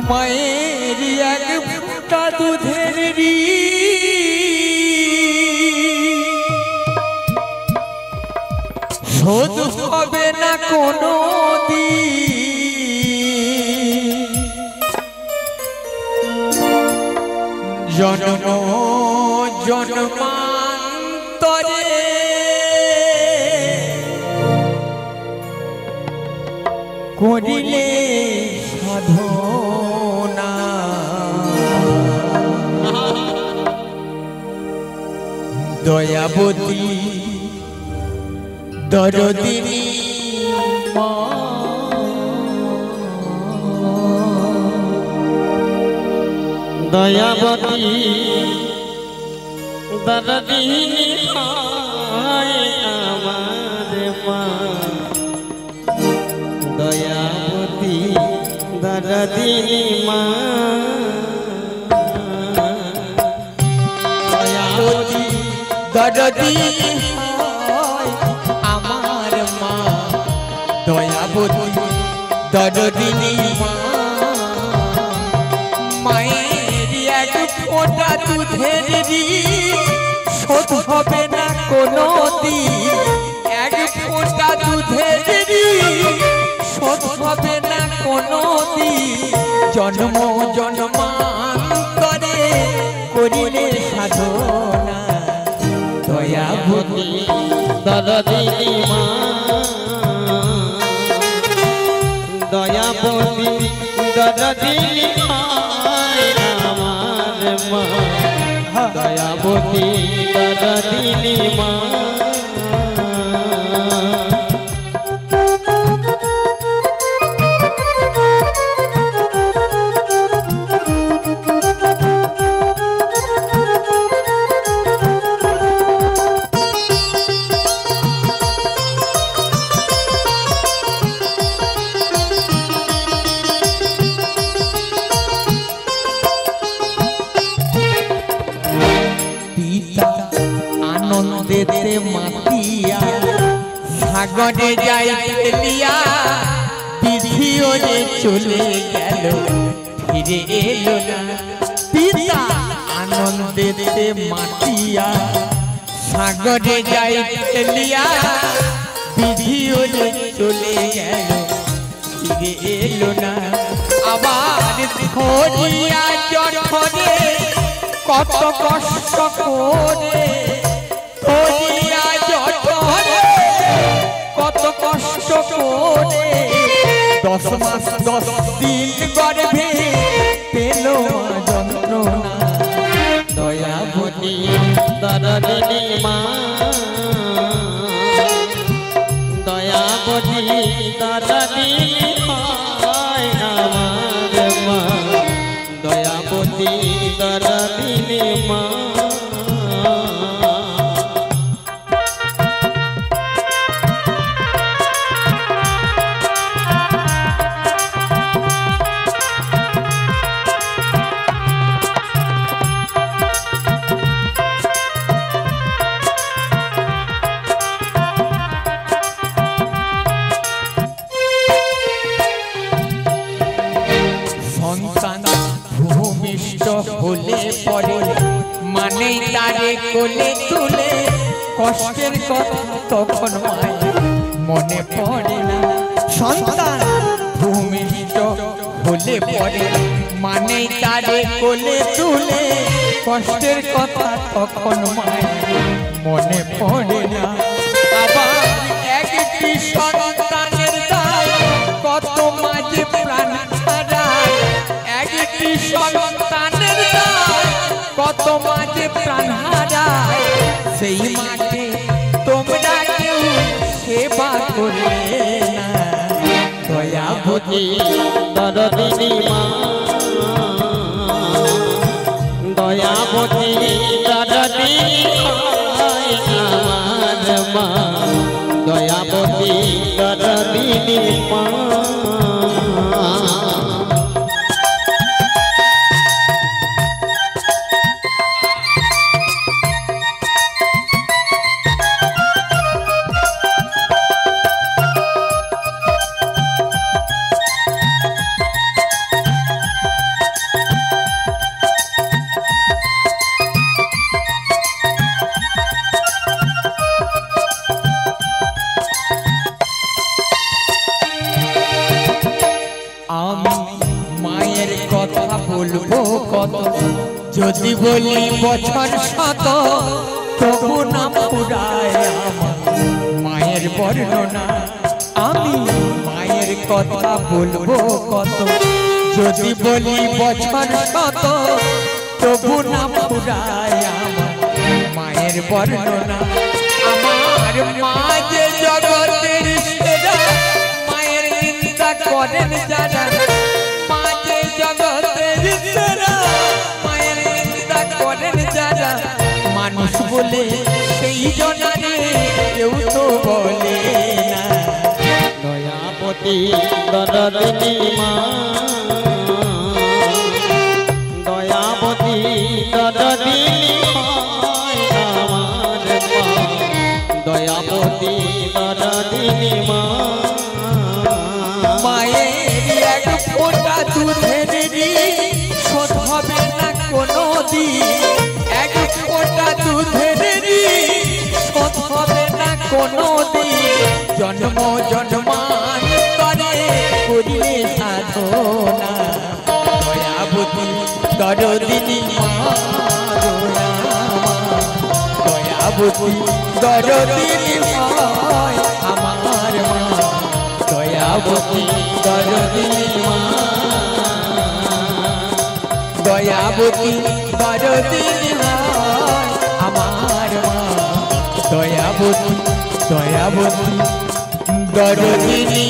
মায়ের এক ফোঁটা দুধের শোধ হবে না কোনো দিন। জন্ম জন্মান্তরে করিলে সাধনা দয়াবতী দরদিনী মা দয়াবতী দরদিনী আমার মা দয়াবতী দরদিনী মা দয়াবতী দরদিনী আমার মা দয়াবতী দরদিনী মা মায়ের এক ফোঁটা দুধের শোধ হবে না কোনো দিন। এক ফোঁটা দুধের শোধ হবে না কোনো দিন। জন্ম জন্মান্তরে করিলে সাধনা দয়াবতী দরদিনী মা দয়াবতী দরদিনী আমার মা দয়াবতী দরদিনী মা আনন্দেতে মাতিয়া সাগরে যাই ফেলিয়া বিধিও যে চলে গেল ফিরে এলো না। পিতা আনন্দেতে মাতিয়া সাগরে যাই ফেলিয়া বিধিও যে চলে গেল ফিরে এলো না। আবার ধরিয়া জঠরে কত কষ্ট করে ধরিয়া জঠরে কত কষ্ট করে 10 মাস 10 দিন গর্ভে পেল যন্ত্রণা দয়াবতী দরদিনী মা দয়াবতী দরদিনী আমার মা দয়াবতী দরদিনী মা হলে পরে মানে তারে কোলে তুলে কষ্টের কথা তখন মায়ের মনে পড়ে না। সন্তান ভূমিষ্ঠ হলে পরে মানে তারে কোলে তুলে কষ্টের কথা তখন মায়ের মনে পড়ে না। আবার একটি সন্তানের দায় কত মাঝে প্রাণ ছাড়ায় একটি সন্তানের দায় কত মাঝে প্রাণ হারায় সেই মাঠে তোমরা কেউ সেবা করবে না। দয়াবতী দরদিনী মা দয়াবতী দরদিনী আমার মা দয়াবতী দরদিনী মা কত যদি বলি বছর শত তবু না ফুরায় আমার মায়ের বর্ণনা আমি মায়ের কথা বলবো কত যদি বলি বছর শত তবু না ফুরায় আমার মায়ের বর্ণনা আমার মা যে জগতের সেরা মায়ের নিন্দা করেন যারা মা যে জগতের সেরা মায়ের নিন্দা করেন যারা মানুষ বলে সেই জনারে কেউ তো বলে না দয়াবতী দরদিনী মা দয়াবতী দরদিনী আমার মা দয়াবতী দরদিনী মা মায়ের এক ফোঁটা দুধের শোধ হবে না কোনো দিন এক ফোঁটা দুধের শোধ হবে না কোনো দিন জন্ম জন্মান্তরে করিলে সাধনা দয়াবতী দরদিনী মা দয়াবতী দরদিনী হয় আমার মা দয়াবতী দরদিনী মা দয়াবতী দরদিনী হয় আমার মা দয়াবতী দরদিনী